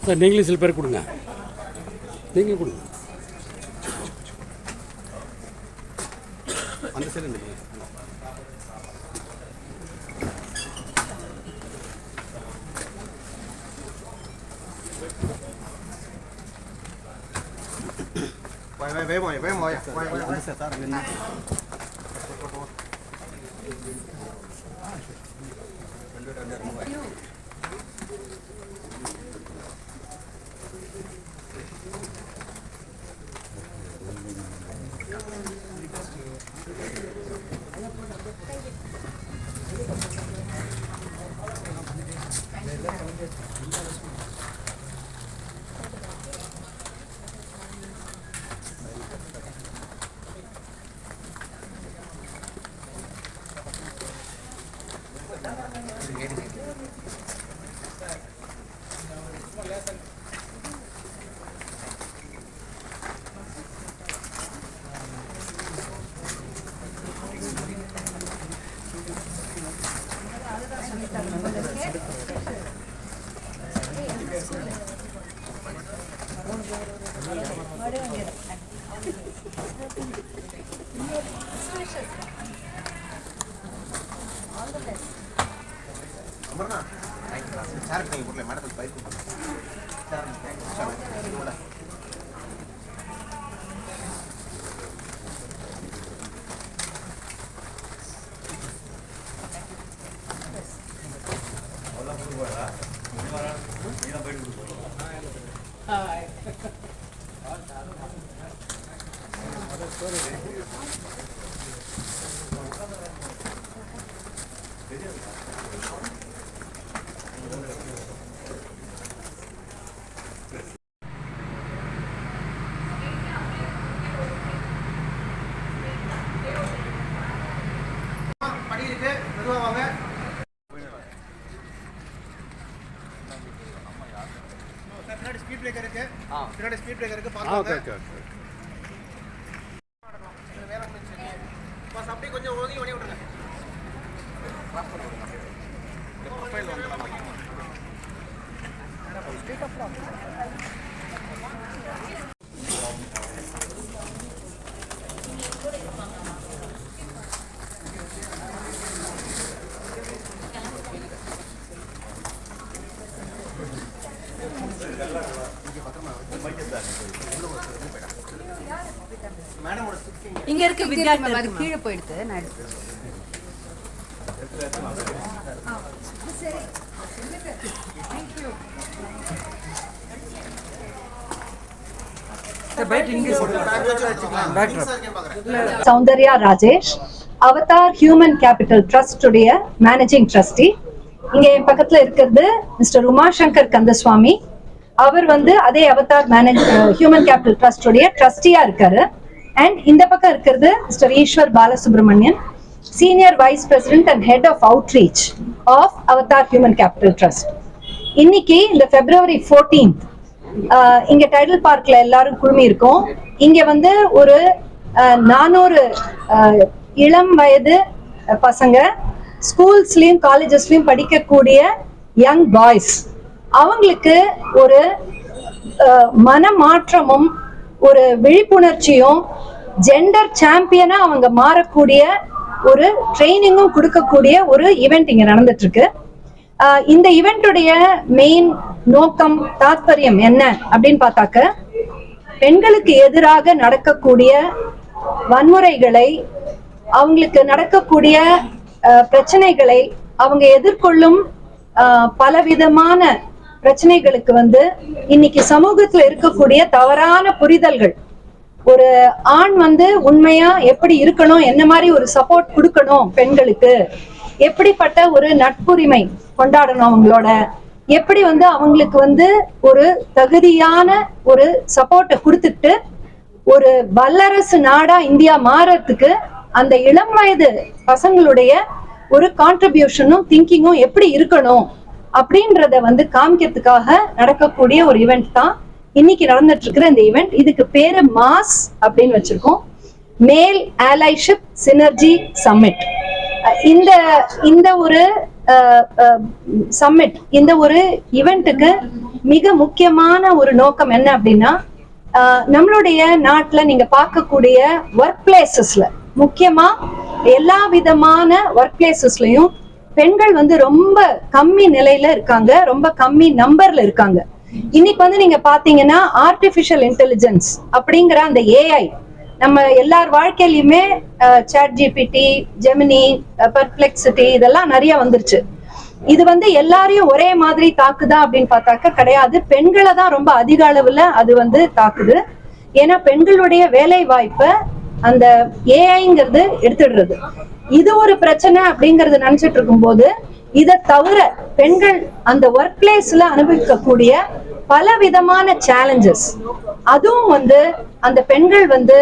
Sir நீங்களும் சில பேர் கொடுங்க, நீங்களும் கொடுங்க. அந்த சைடு ஸ்பீட் பிரேக்கர் இருக்கு, பின்னாடி ஸ்பீட் பிரேக்கர் இருக்கு, பாருங்க. வேற முடிஞ்சு பாஸ் அப்படியே கொஞ்சம் ஓதி விட்டுருங்க. கிராஸ் பண்ணி விடுங்க. இந்த ப்ரொஃபைல் வந்துடலாம். ஸ்ட்ரைட் அப் தான். இங்க இருக்க வித்யார்த்தி கீழே போயிடுது. நான் எடுத்து Soundarya Rajesh, Avatar Human Capital trust உடைய மேனேஜிங் ட்ரஸ்டி. இங்க என் பக்கத்துல இருக்கிறது மிஸ்டர் உமாசங்கர் கந்தசுவாமி. அவர் அதே அவதார் ஹியூமன் கேபிட்டல் ட்ரஸ்ட் உடைய ட்ரஸ்டியா இருக்காரு. அண்ட் இந்த பக்கம் இருக்கிறது Mr Eshwar Balasubramanian, senior vice president and head of outreach of Avatar Human Capital Trust. இன்னைக்கு இந்த February 14th இங்க டைடல் பார்க்ல எல்லாரும் குழுமி இருக்கோம். இங்க ஒரு 400 இளம் வயது பசங்க, ஸ்கூல்ஸ்லயும் காலேஜஸ்லயும் படிக்கக்கூடிய யங் பாய்ஸ், அவங்களுக்கு ஒரு மனமாற்றமும் ஒரு விழிப்புணர்ச்சியும் ஜெண்டர் சாம்பியனா அவங்க மாறக்கூடிய ஒரு ட்ரைனிங்கும் கொடுக்கக்கூடிய ஒரு ஈவெண்ட் இங்க நடந்துட்டு இருக்கு. இந்த ஈவென்ட்டுடைய மெயின் நோக்கம், தாத்பரியம் என்ன அப்படின்னு பார்த்தாக்க, பெண்களுக்கு எதிராக நடக்கக்கூடிய வன்முறைகளை, அவங்களுக்கு நடக்கக்கூடிய பிரச்சனைகளை, அவங்க எதிர்கொள்ளும் பலவிதமான பிரச்சனைகளுக்கு இன்னைக்கு சமூகத்துல இருக்கக்கூடிய தவறான புரிதல்கள், ஒரு ஆண் உண்மையா எப்படி இருக்கணும், என்ன மாதிரி ஒரு சப்போர்ட் கொடுக்கணும் பெண்களுக்கு, எப்படிப்பட்ட ஒரு நட்புரிமை கொண்டாடணும் அவங்களோட, எப்படி அவங்களுக்கு ஒரு தகுதியான ஒரு சப்போர்ட்டை கொடுத்துட்டு ஒரு வல்லரசு நாடா இந்தியா மாறத்துக்கு அந்த இளம் வயது பசங்களுடைய ஒரு கான்ட்ரிபியூஷனும் திங்கிங்கும் எப்படி இருக்கணும் அப்படின்றத காமிக்கிறதுக்காக நடக்கக்கூடிய ஒரு ஈவெண்ட் தான் இன்னைக்கு நடந்துட்டு இருக்கிற இந்த ஈவெண்ட். இதுக்கு பேரு மாஸ் அப்படின்னு வச்சிருக்கோம், மேல் அலைஷிப் சினர்ஜி சம்மிட். இந்த இந்த ஒரு சம்மிட், இந்த ஒரு ஈவெண்ட்டுக்கு மிக முக்கியமான ஒரு நோக்கம் என்ன அப்படின்னா, நம்மளுடைய நாட்டுல நீங்க பார்க்கக்கூடிய ஒர்க் பிளேசஸ்ல, முக்கியமா எல்லா விதமான ஒர்க் பிளேசஸ்லயும் பெண்கள் வந்து ரொம்ப கம்மி நிலையில இருக்காங்க, ரொம்ப கம்மி நம்பர்ல இருக்காங்க. இன்னைக்கு வந்து நீங்க பாத்தீங்கன்னா ஆர்டிபிஷியல் இன்டெலிஜென்ஸ் அப்படிங்கிற அந்த ஏஐ நம்ம எல்லார் வாழ்க்கையிலுமே சாட் ஜிபிடி, ஜெமினி, பெர்ப்ளெக்சிட்டி இதெல்லாம் நிறைய வந்துருச்சு. இது வந்து எல்லாரையும் ஒரே மாதிரி தாக்குதா அப்படின்னு பார்த்தாக்க கிடையாது. பெண்களை தான் ரொம்ப அதிக அளவுல அது வந்து தாக்குது. ஏன்னா பெண்களுடைய வேலை வாய்ப்பை அந்த ஏஐங்கிறது எடுத்துடுறது. இது ஒரு பிரச்சனை அப்படிங்கறது நினைச்சிட்டு இருக்கும் போது, இதை தவிர பெண்கள் அந்த ஒர்க் பிளேஸ்ல அனுபவிக்கக்கூடிய பல விதமான சேலஞ்சஸ், அதுவும் வந்து அந்த பெண்கள் வந்து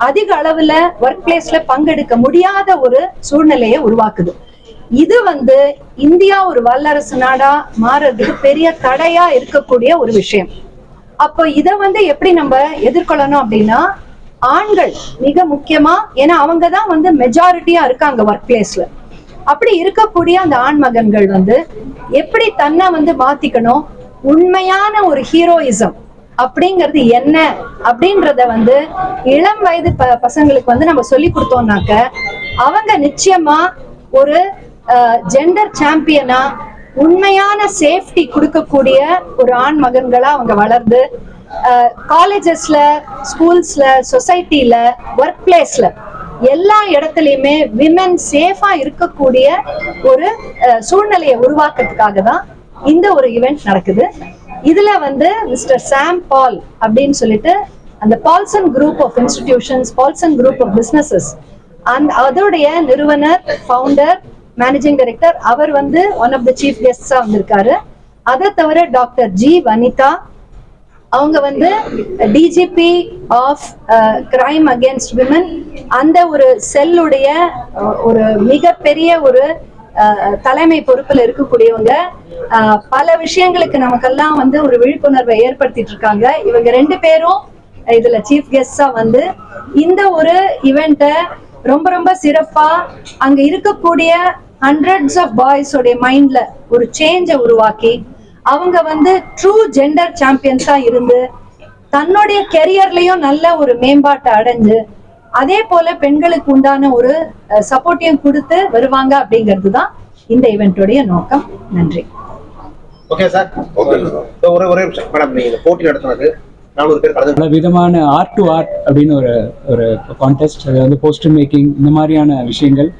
அதிக அளவுல ஒர்க் பிளேஸ்ல பங்கெடுக்க முடியாத ஒரு சூழ்நிலையை உருவாக்குது. இது வந்து இந்தியா ஒரு வல்லரசு நாடா மாறுறதுக்கு பெரிய தடையா இருக்கக்கூடிய ஒரு விஷயம். அப்போ இதை வந்து எப்படி நம்ம எதிர்கொள்ளணும் அப்படின்னா, ஆண்கள் மிக முக்கியமா, ஏன்னா அவங்க தான் வந்து மெஜாரிட்டியா இருக்காங்க ஒர்க் பிளேஸ்ல. அப்படி இருக்கக்கூடிய அந்த ஆண் மகன்கள் வந்து எப்படி தன்னை வந்து மாத்திக்கணும், உண்மையான ஒரு ஹீரோயிசம் அப்படிங்கிறது என்ன அப்படின்றத வந்து இளம் வயது பசங்களுக்கு வந்து நம்ம சொல்லி கொடுத்தோம்னாக்க, அவங்க நிச்சயமா ஒரு ஜெண்டர் சாம்பியனா, உண்மையான சேஃப்டி கொடுக்கக்கூடிய ஒரு ஆண் மகன்களா அவங்க வளர்ந்து காலேஜஸ்ல, ஸ்கூல்ஸ்ல, சொசைட்டில, ஒர்க் பிளேஸ்ல எல்லா இடத்துலயுமே விமென் சேஃபா இருக்கக்கூடிய ஒரு சூழ்நிலையை உருவாக்குறதுக்காக தான் இந்த ஒரு ஈவெண்ட் நடக்குது. இதுல வந்து மிஸ்டர் சாம் பால் அப்படின்னு சொல்லிட்டு அந்த Palson group of institutions, Palson group of businesses, அதோடைய நிறுவனர், ஃபவுண்டர், மேனேஜிங் டைரக்டர், அவர் வந்து ஒன் ஆஃப் த சீஃப் கெஸ்டா வந்திருக்காரு. அதை தவிர டாக்டர் ஜி வனிதா, அவங்க வந்து DGP of crime against women, அந்த ஒரு செல்லுடைய ஒரு மிகப்பெரிய ஒரு தலைமை பொறுப்புல இருக்கக்கூடியவங்க. பல விஷயங்களுக்கு நமக்கெல்லாம் வந்து ஒரு விழிப்புணர்வை ஏற்படுத்திட்டு இருக்காங்க. இவங்க 2 பேரும் இதுல சீஃப் கெஸ்டா வந்து இந்த ஒரு ஈவெண்ட்டை ரொம்ப ரொம்ப சிறப்பா, அங்க இருக்கக்கூடிய ஹண்ட்ரட்ஸ் ஆஃப் பாய்ஸ் உடைய மைண்ட்ல ஒரு சேஞ்சை உருவாக்கி, அவங்க வந்து ட்ரூ ஜெண்டர் சாம்பியன்ஸா இருந்து தன்னுடைய கெரியர்லயும் நல்ல ஒரு மேம்பாட்டை அடைஞ்சு, அதே போல பெண்களுக்கு உண்டான ஒரு சப்போர்ட்டையும் கொடுத்து வருவாங்க அப்படிங்கிறது தான் இந்த ஈவென்ட்டோடைய நோக்கம். நன்றி. Okay sir. ஒரே மேடம், நீங்க போட்டி நடத்துனது 400 பேர் கலந்து பல விதமான ஆர்ட் டு ஆர்ட் அப்படின்னு ஒரு கான்டெஸ்ட், அது வந்து போஸ்டர் மேக்கிங், இந்த மாதிரியான விஷயங்கள்.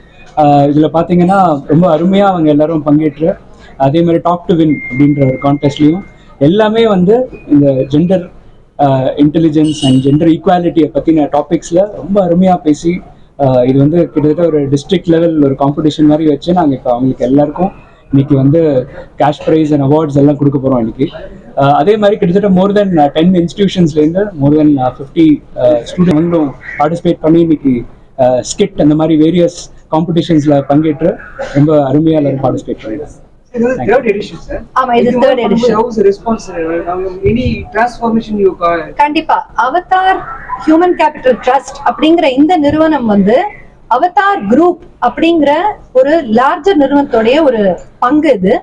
இதில் பார்த்தீங்கன்னா ரொம்ப அருமையாக அவங்க எல்லாரும் பங்கேற்று, அதே மாதிரி டாப் டு வின் அப்படின்ற ஒரு கான்டெஸ்ட்லையும் எல்லாமே வந்து இந்த ஜெண்டர் இன்டெலிஜென்ஸ் அண்ட் ஜெண்டர் ஈக்குவாலிட்டியை பற்றின டாபிக்ஸில் ரொம்ப அருமையாக பேசி, இது வந்து கிட்டத்தட்ட ஒரு டிஸ்ட்ரிக்ட் லெவல் ஒரு காம்படிஷன் மாதிரி வச்சு நாங்கள் இப்போ அவங்களுக்கு எல்லாருக்கும் இன்னைக்கு வந்து கேஷ் ப்ரைஸ் அண்ட் அவார்ட்ஸ் எல்லாம் கொடுக்க போகிறோம் இன்னைக்கு. அதே மாதிரி கிட்டத்தட்ட மோர் தென் 10 இன்ஸ்டிடியூஷன்ஸ்லேருந்து மோர் தென் 50 ஸ்டூடெண்ட்ஸும் பார்ட்டிசிபேட் பண்ணி இன்னைக்கு ஸ்கிட் அந்த மாதிரி வேரியஸ் காம்படிஷன்ஸில் பங்கேற்று ரொம்ப அருமையாக எல்லாரும் பார்ட்டிசிபேட் பண்ணிடுறாங்க. கண்டிப்பா அவதார் ஹியூமன் கேபிட்டல் ட்ரஸ்ட் அப்படிங்கிற இந்த நிறுவனம் வந்து அவதார் குரூப் அப்படிங்கிற ஒரு லார்ஜர் நிறுவனத்தோடைய ஒரு பங்கு இது.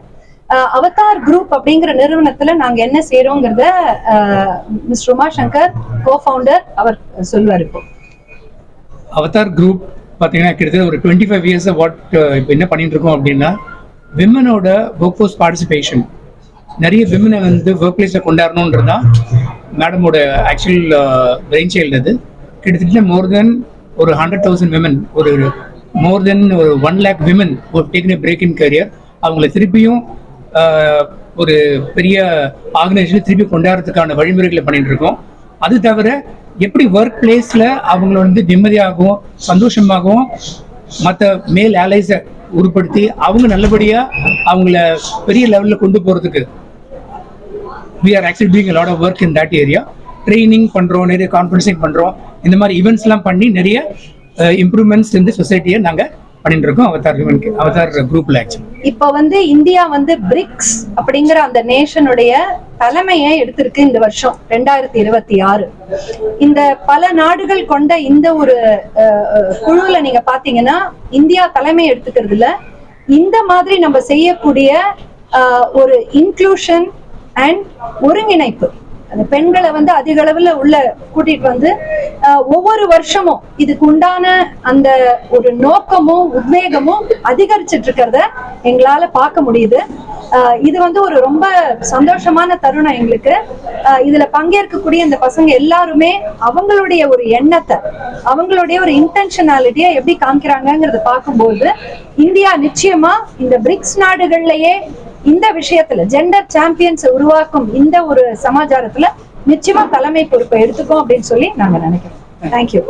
அவதார் குரூப் அப்படிங்கிற நிறுவனத்துல நாங்க என்ன செய்யறோங்கிறத மிஸ்டர் உமாசங்கர் கோ-ஃபவுண்டர் அவர் சொல்லுவார். இப்போ அவதார் குரூப் பார்த்தீங்கன்னா கிட்டத்தட்ட ஒரு 25 இயர்ஸ் வாட் இப்போ என்ன பண்ணிட்டு இருக்கோம் அப்படின்னா, விமனோட ஒர்க் ஃபோர்ஸ் பார்ட்டிசிபேஷன், நிறைய விமனை வந்து ஒர்க் பிளேஸில் கொண்டாடணுன்றது தான் மேடமோட ஆக்சுவல் பிரெயின் சைல்டு. அது கிட்டத்தட்ட மோர் தென் ஒரு 100,000 விமன், ஒரு மோர் தென் ஒரு 1 lakh விமன் ஒரு டேக்கன் பிரேக் இன் கரியர், அவங்கள திருப்பியும் ஒரு பெரிய ஆர்கனைசேஷன் திருப்பி கொண்டாடுறதுக்கான வழிமுறைகளை பண்ணிட்டு இருக்கோம். அது தவிர எப்படி ஒர்க் பிளேஸில் அவங்கள வந்து நிம்மதியாகவும் சந்தோஷமாகவும் மற்ற மேல் அலைஸை உருப்படுத்தி அவங்க நல்லபடியாக அவங்கள பெரிய லெவலில் கொண்டு போகிறதுக்கு we are actually doing a lot of work in that area. Training பண்ணுறோம், நிறைய கான்ஃபரன்சிங் பண்ணுறோம், இந்த மாதிரி ஈவெண்ட்ஸ்லாம் பண்ணி நிறைய இம்ப்ரூவ்மெண்ட்ஸ் இந்த சொசைட்டியை நாங்கள் பண்ணிட்டு இருக்கோம் அவதார் குரூப்ல ஆக்சுவலி. இப்ப வந்து இந்தியா வந்து பிரிக்ஸ் அப்படிங்கிற அந்த நேஷனுடைய தலைமையை எடுத்திருக்கு இந்த வருஷம் 2026. இந்த பல நாடுகள் கொண்ட இந்த ஒரு குழுல நீங்க பாத்தீங்கன்னா இந்தியா தலைமை எடுத்துக்கிறதுல இந்த மாதிரி நம்ம செய்யக்கூடிய ஒரு இன்க்ளூஷன் அண்ட் ஒருங்கிணைப்பு, அந்த பெண்களை வந்து அதிக அளவுல உள்ள கூட்டிட்டு வந்து ஒவ்வொரு வருஷமும் இதுக்கு உண்டான அந்த ஒரு நோக்கமும் உத்வேகமும் அதிகரிச்சிட்டு இருக்கிறத எங்களால பார்க்க முடியுது. இது வந்து ஒரு ரொம்ப சந்தோஷமான தருணம் எங்களுக்கு. இதுல பங்கேற்கக்கூடிய இந்த பசங்க எல்லாருமே அவங்களுடைய ஒரு எண்ணத்தை, அவங்களுடைய ஒரு இன்டென்ஷனாலிட்டியை எப்படி காமிக்கிறாங்கிறத பார்க்கும்போது இந்தியா நிச்சயமா இந்த பிரிக்ஸ் நாடுகள்லயே இந்த விஷயத்துல ஜெண்டர் சாம்பியன்ஸ் உருவாக்கும் இந்த ஒரு சமாச்சாரத்துல நிச்சயமா தலைமை பொறுப்பை எடுத்துக்கோம் அப்படின்னு சொல்லி நாங்க நினைக்கிறோம். தேங்க்யூ.